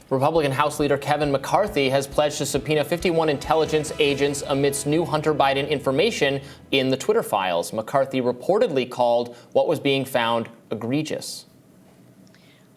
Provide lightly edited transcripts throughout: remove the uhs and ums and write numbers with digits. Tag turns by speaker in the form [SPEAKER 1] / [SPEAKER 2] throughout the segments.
[SPEAKER 1] Republican House Leader Kevin McCarthy has pledged to subpoena 51 intelligence agents amidst new Hunter Biden information in the Twitter files. McCarthy reportedly called what was being found egregious.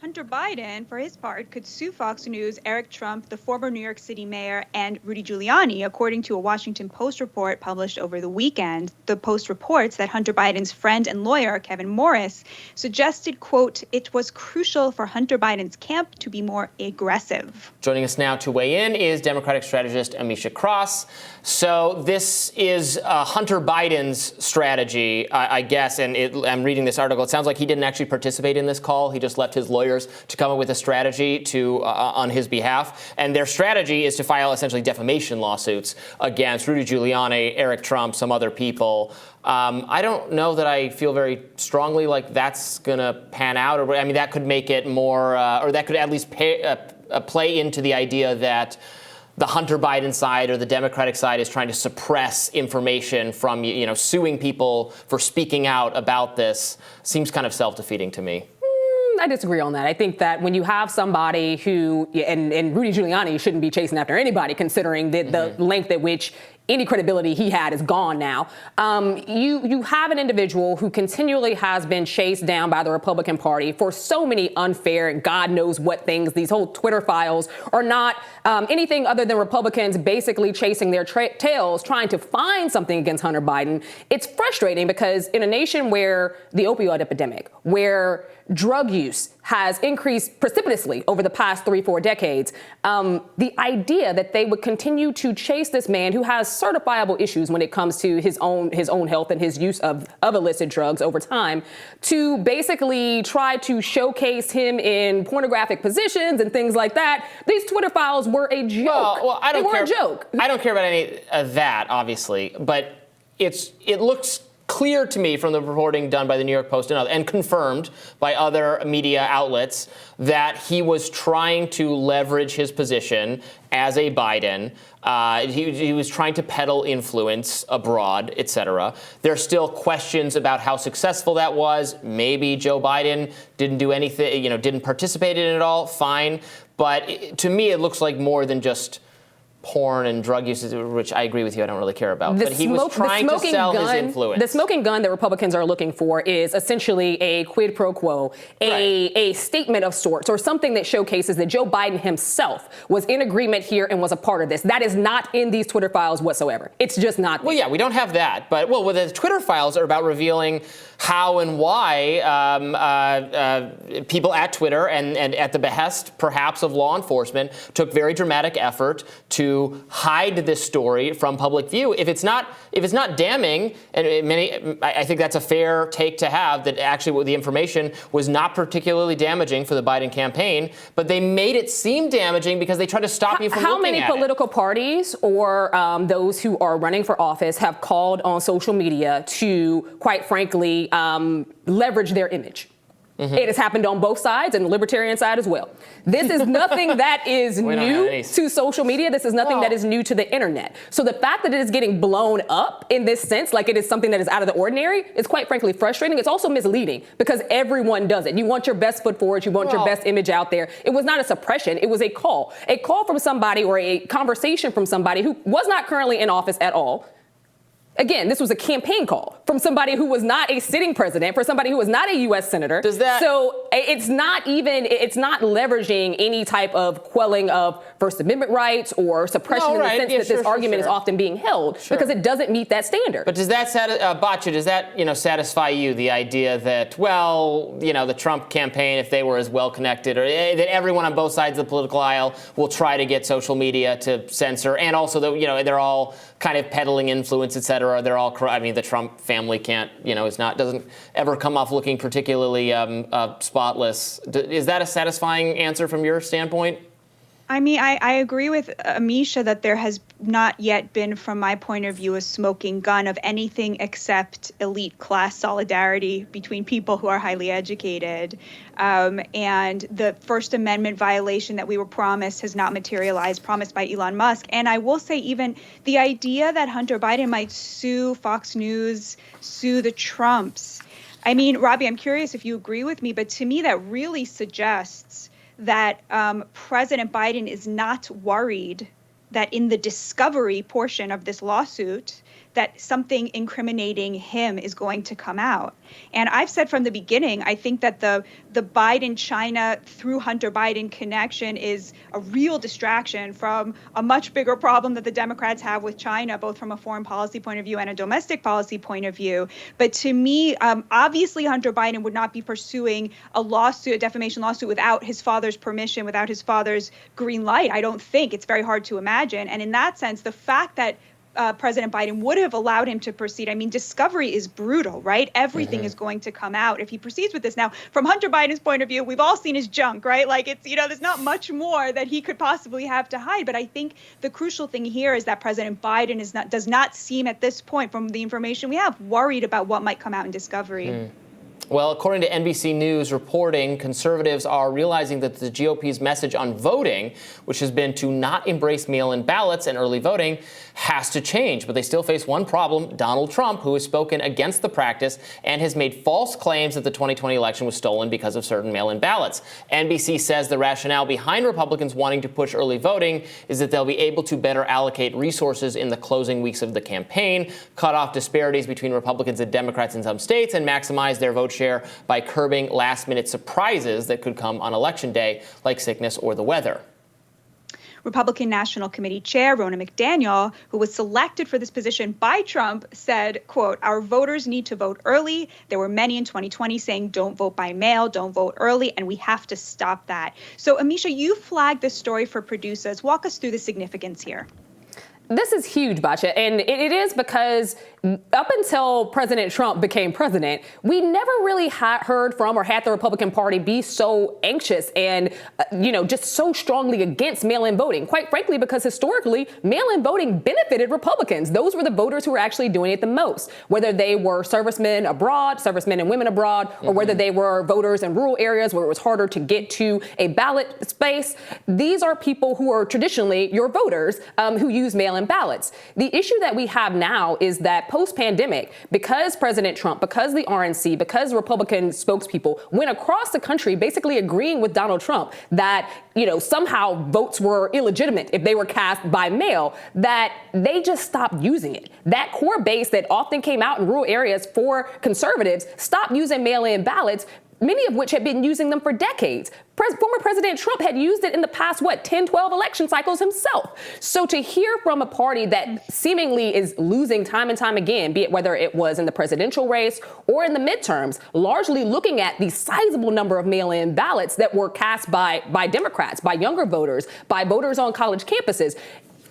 [SPEAKER 2] Hunter Biden, for his part, could sue Fox News, Eric Trump, the former New York City mayor, and Rudy Giuliani, according to a Washington Post report published over the weekend. The Post reports that Hunter Biden's friend and lawyer, Kevin Morris, suggested, quote, it was crucial for Hunter Biden's camp to be more aggressive.
[SPEAKER 1] Joining us now to weigh in is Democratic strategist Amisha Cross. So this is Hunter Biden's strategy, I guess, and I'm reading this article. It sounds like he didn't actually participate in this call. He just left his lawyers to come up with a strategy to on his behalf. And their strategy is to file essentially defamation lawsuits against Rudy Giuliani, Eric Trump, some other people. I don't know that I feel very strongly like that's going to pan out. Or, I mean, that could make it more, or that could at least play into the idea that the Hunter Biden side or the Democratic side is trying to suppress information from, suing people for speaking out about this. Seems kind of self-defeating to me.
[SPEAKER 3] I disagree on that. I think that when you have somebody who, and Rudy Giuliani shouldn't be chasing after anybody, considering the length at which any credibility he had is gone now. You have an individual who continually has been chased down by the Republican Party for so many unfair and God knows what things. These whole Twitter files are not anything other than Republicans basically chasing their tails, trying to find something against Hunter Biden. It's frustrating because in a nation where the opioid epidemic, where drug use has increased precipitously over the past 3-4 decades, the idea that they would continue to chase this man who has certifiable issues when it comes to his own health and his use of illicit drugs over time, to basically try to showcase him in pornographic positions and things like that. These Twitter files were a joke.
[SPEAKER 1] Well, I don't care.
[SPEAKER 3] They were a joke.
[SPEAKER 1] I don't care about any of that, obviously, but it looks clear to me from the reporting done by the New York Post and confirmed by other media outlets that he was trying to leverage his position as a Biden. He was trying to peddle influence abroad, et cetera. There are still questions about how successful that was. Maybe Joe Biden didn't do anything, didn't participate in it at all. Fine. But to me, it looks like more than just porn and drug use, which I agree with you, I don't really care about. But he was trying to sell his influence.
[SPEAKER 3] The smoking gun that Republicans are looking for is essentially a quid pro quo, a statement of sorts, or something that showcases that Joe Biden himself was in agreement here and was a part of this. That is not in these Twitter files whatsoever. It's just not there.
[SPEAKER 1] Well, yeah, we don't have that. But, the Twitter files are about revealing how and why people at Twitter and at the behest, perhaps, of law enforcement took very dramatic effort to hide this story from public view. If it's not damning, and I think that's a fair take to have, that actually the information was not particularly damaging for the Biden campaign, but they made it seem damaging because they tried to stop you from looking at it.
[SPEAKER 3] How many political parties or those who are running for office have called on social media to, quite frankly, leverage their image? Mm-hmm. It has happened on both sides and the libertarian side as well. This is nothing that is new to social media. This is nothing that is new to the internet. So the fact that it is getting blown up in this sense, like it is something that is out of the ordinary, is quite frankly frustrating. It's also misleading because everyone does it. You want your best foot forward. You want your best image out there. It was not a suppression. It was a call from somebody or a conversation from somebody who was not currently in office at all. Again, this was a campaign call from somebody who was not a sitting president, for somebody who was not a U.S. senator. So it's not leveraging any type of quelling of First Amendment rights or suppression in the sense that this argument is often being held, because it doesn't meet that standard.
[SPEAKER 1] But does that satisfy you, the idea that, the Trump campaign, if they were as well connected, or that everyone on both sides of the political aisle will try to get social media to censor, and also that, they're all kind of peddling influence, et cetera. They're all, the Trump family doesn't ever come off looking particularly spotless. Is that a satisfying answer from your standpoint?
[SPEAKER 2] I mean, I agree with Amisha that there has not yet been, from my point of view, a smoking gun of anything except elite class solidarity between people who are highly educated. And the First Amendment violation that we were promised has not materialized, promised by Elon Musk. And I will say, even the idea that Hunter Biden might sue Fox News, sue the Trumps. I mean, Robbie, I'm curious if you agree with me, but to me that really suggests that President Biden is not worried that in the discovery portion of this lawsuit, that something incriminating him is going to come out. And I've said from the beginning, I think that the Biden-China through Hunter Biden connection is a real distraction from a much bigger problem that the Democrats have with China, both from a foreign policy point of view and a domestic policy point of view. But to me, obviously Hunter Biden would not be pursuing a defamation lawsuit without his father's permission, without his father's green light. I don't think. It's very hard to imagine. And in that sense, the fact that President Biden would have allowed him to proceed. I mean, discovery is brutal, right? Everything is going to come out if he proceeds with this. Now, from Hunter Biden's point of view, we've all seen his junk, right? Like it's, there's not much more that he could possibly have to hide. But I think the crucial thing here is that President Biden does not seem at this point, from the information we have, worried about what might come out in discovery.
[SPEAKER 1] Well, according to NBC News reporting, conservatives are realizing that the GOP's message on voting, which has been to not embrace mail-in ballots and early voting, has to change. But they still face one problem: Donald Trump, who has spoken against the practice and has made false claims that the 2020 election was stolen because of certain mail-in ballots. NBC says the rationale behind Republicans wanting to push early voting is that they'll be able to better allocate resources in the closing weeks of the campaign, cut off disparities between Republicans and Democrats in some states, and maximize their vote share by curbing last-minute surprises that could come on Election Day, like sickness or the weather.
[SPEAKER 2] Republican National Committee Chair Ronna McDaniel, who was selected for this position by Trump, said, quote, "Our voters need to vote early. There were many in 2020 saying don't vote by mail, don't vote early, and we have to stop that." So, Amisha, you flagged this story for producers. Walk us through the significance here.
[SPEAKER 3] This is huge, Batya, and it is because up until President Trump became president, we never really heard from or had the Republican Party be so anxious and, just so strongly against mail-in voting. Quite frankly, because historically, mail-in voting benefited Republicans. Those were the voters who were actually doing it the most, whether they were servicemen and women abroad, or whether they were voters in rural areas where it was harder to get to a ballot space. These are people who are traditionally your voters who use mail-in ballots. The issue that we have now is that post-pandemic, because President Trump, because the RNC, because Republican spokespeople went across the country basically agreeing with Donald Trump that, somehow votes were illegitimate if they were cast by mail, that they just stopped using it. That core base that often came out in rural areas for conservatives stopped using mail-in ballots, many of which had been using them for decades. Former President Trump had used it in the past, 10, 12 election cycles himself. So to hear from a party that seemingly is losing time and time again, be it whether it was in the presidential race or in the midterms, largely looking at the sizable number of mail-in ballots that were cast by Democrats, by younger voters, by voters on college campuses,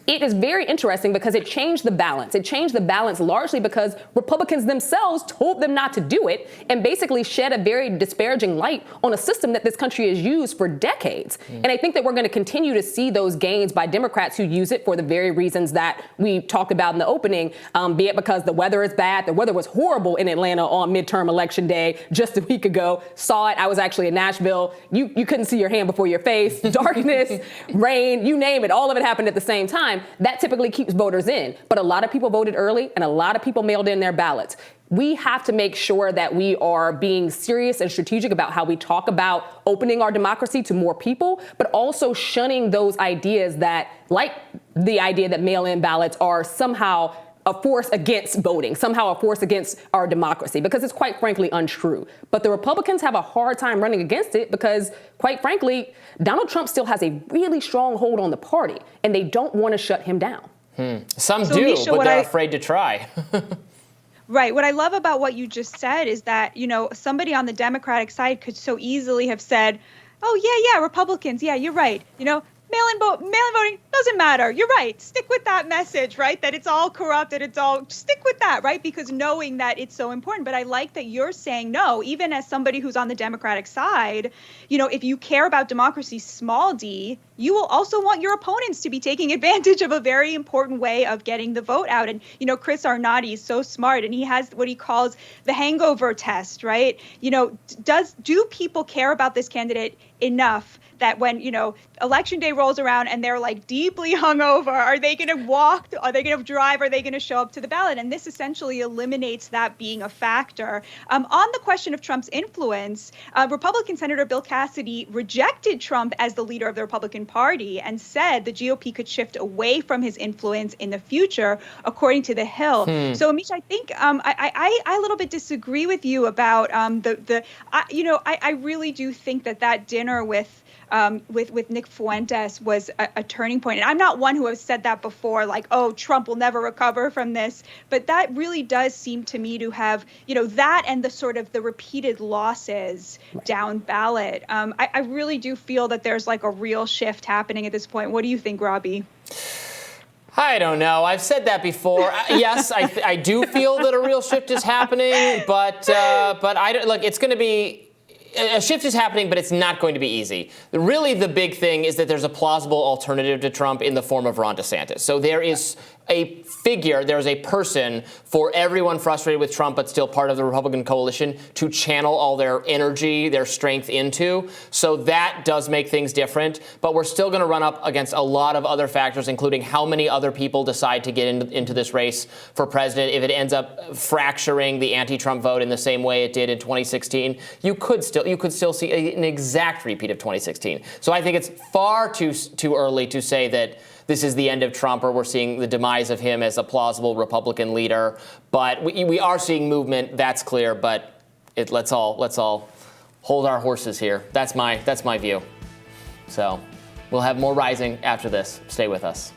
[SPEAKER 3] it is very interesting because it changed the balance. It changed the balance largely because Republicans themselves told them not to do it and basically shed a very disparaging light on a system that this country has used for decades. And I think that we're going to continue to see those gains by Democrats who use it for the very reasons that we talked about in the opening, be it because the weather is bad. The weather was horrible in Atlanta on midterm election day just a week ago. Saw it. I was actually in Nashville. You couldn't see your hand before your face. Darkness, rain, you name it. All of it happened at the same time. That typically keeps voters in. But a lot of people voted early and a lot of people mailed in their ballots. We have to make sure that we are being serious and strategic about how we talk about opening our democracy to more people, but also shunning those ideas that, like the idea that mail-in ballots are somehow a force against voting, somehow a force against our democracy, because it's quite frankly untrue. But the Republicans have a hard time running against it because, quite frankly, Donald Trump still has a really strong hold on the party, and they don't want to shut him down.
[SPEAKER 1] Some do, Misha, but they're afraid to try.
[SPEAKER 2] Right. What I love about what you just said is that, somebody on the Democratic side could so easily have said, oh, yeah, Republicans. Yeah, you're right. Mail-in voting doesn't matter. You're right. Stick with that message, right? That it's all corrupt, stick with that, right? Because knowing that it's so important. But I like that you're saying no, even as somebody who's on the Democratic side, if you care about democracy, small d, you will also want your opponents to be taking advantage of a very important way of getting the vote out. And, Chris Arnott is so smart, and he has what he calls the hangover test, right? Do people care about this candidate enough that when, Election Day rolls around and they're like deeply hungover. Are they going to walk? Are they going to drive? Are they going to show up to the ballot? And this essentially eliminates that being a factor. On the question of Trump's influence, Republican Senator Bill Cassidy rejected Trump as the leader of the Republican Party and said the GOP could shift away from his influence in the future, according to The Hill. So, Amisha, I think I a little bit disagree with you about I really do think that dinner with Nick Fuentes was a turning point. And I'm not one who has said that before, like, oh, Trump will never recover from this. But that really does seem to me to have, that and the sort of the repeated losses down ballot. I really do feel that there's like a real shift happening at this point. What do you think, Robbie?
[SPEAKER 1] I don't know. I've said that before. Yes, I do feel that a real shift is happening, but I don't, look, it's going to be. A shift is happening, but it's not going to be easy. Really, the big thing is that there's a plausible alternative to Trump in the form of Ron DeSantis. So there is a figure, there's a person for everyone frustrated with Trump but still part of the Republican coalition to channel all their energy, their strength into. So that does make things different. But we're still going to run up against a lot of other factors, including how many other people decide to get into this race for president. If it ends up fracturing the anti-Trump vote in the same way it did in 2016, you could still see an exact repeat of 2016. So I think it's far too early to say that this is the end of Trump or we're seeing the demise of him as a plausible Republican leader. But we are seeing movement, that's clear. But let's all hold our horses here. That's my view. So we'll have more rising after this. Stay with us.